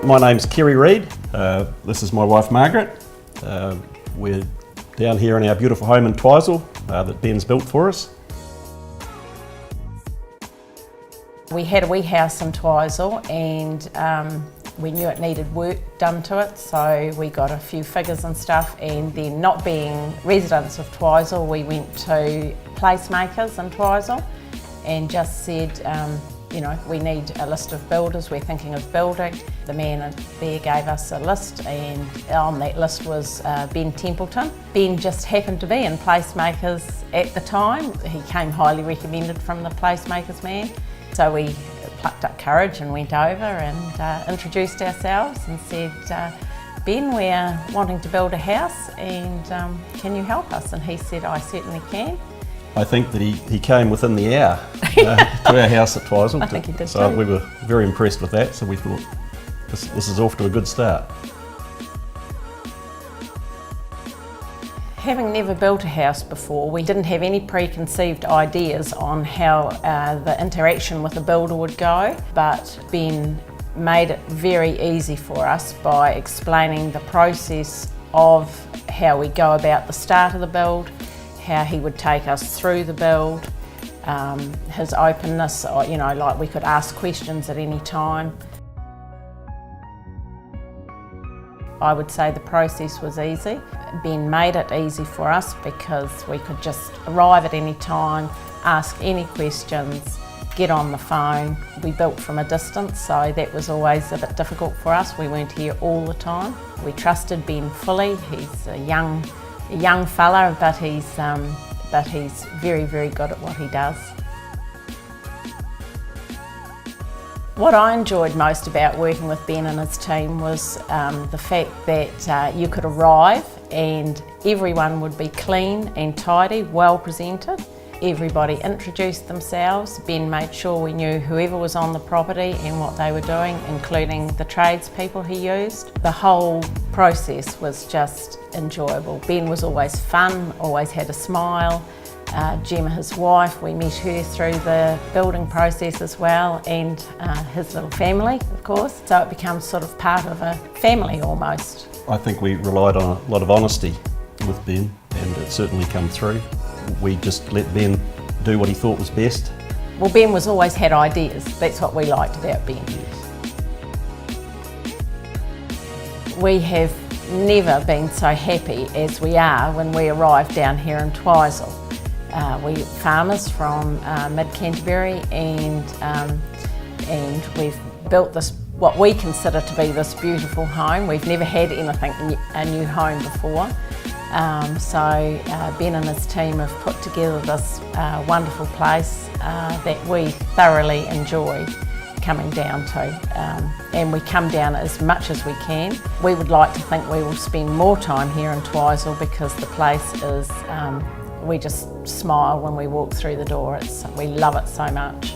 My name's Kerry Reid. This is my wife Margaret. We're down here in our beautiful home in Twizel that Ben's built for us. We had a wee house in Twizel and we knew it needed work done to it, so we got a few figures and stuff, and then not being residents of Twizel, we went to placemakers in Twizel and just said, you know, we need a list of builders we're thinking of building. The man there gave us a list, and on that list was Ben Templeton. Ben just happened to be in placemakers at the time. He came highly recommended from the placemakers man. So we plucked up courage and went over and introduced ourselves and said, Ben, we're wanting to build a house and can you help us? And he said, I certainly can. I think that he came within the hour to our house at Twizel. I think he did so too. We were very impressed with that, so we thought this is off to a good start. Having never built a house before, we didn't have any preconceived ideas on how the interaction with the builder would go, but Ben made it very easy for us by explaining the process of how we go about the start of the build, how he would take us through the build, his openness, you know, like we could ask questions at any time. I would say the process was easy. Ben made it easy for us because we could just arrive at any time, ask any questions, get on the phone. We built from a distance, so that was always a bit difficult for us. We weren't here all the time. We trusted Ben fully. He's a young fella, but he's very, very good at what he does. What I enjoyed most about working with Ben and his team was the fact that you could arrive and everyone would be clean and tidy, well presented. Everybody introduced themselves. Ben made sure we knew whoever was on the property and what they were doing, including the tradespeople he used. The whole process was just enjoyable. Ben was always fun, always had a smile. Gemma, his wife, we met her through the building process as well, and his little family, of course. So it becomes sort of part of a family almost. I think we relied on a lot of honesty with Ben, and it certainly come through. We just let Ben do what he thought was best. Well, Ben was always had ideas. That's what we liked about Ben. We have never been so happy as we are when we arrived down here in Twizel. We're farmers from mid-Canterbury and we've built this, what we consider to be this beautiful home. We've never had anything, a new home before. So Ben and his team have put together this wonderful place that we thoroughly enjoy coming down to, and we come down as much as we can. We would like to think we will spend more time here in Twizel because the place is, we just smile when we walk through the door. We love it so much.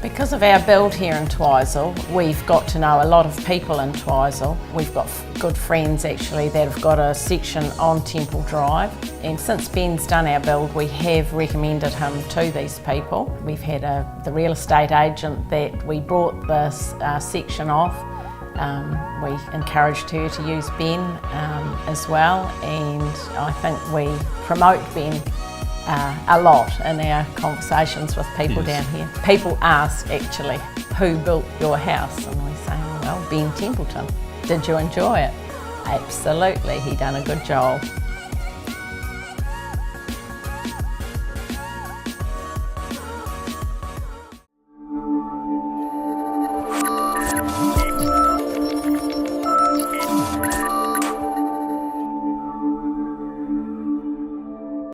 Because of our build here in Twizel, we've got to know a lot of people in Twizel. We've got good friends actually that have got a section on Temple Drive, and since Ben's done our build we have recommended him to these people. We've had the real estate agent that we brought this section off. We encouraged her to use Ben as well, and I think we promote Ben a lot in our conversations with people down here. People ask actually, who built your house? And we say, well, Ben Templeton. Did you enjoy it? Absolutely, he done a good job.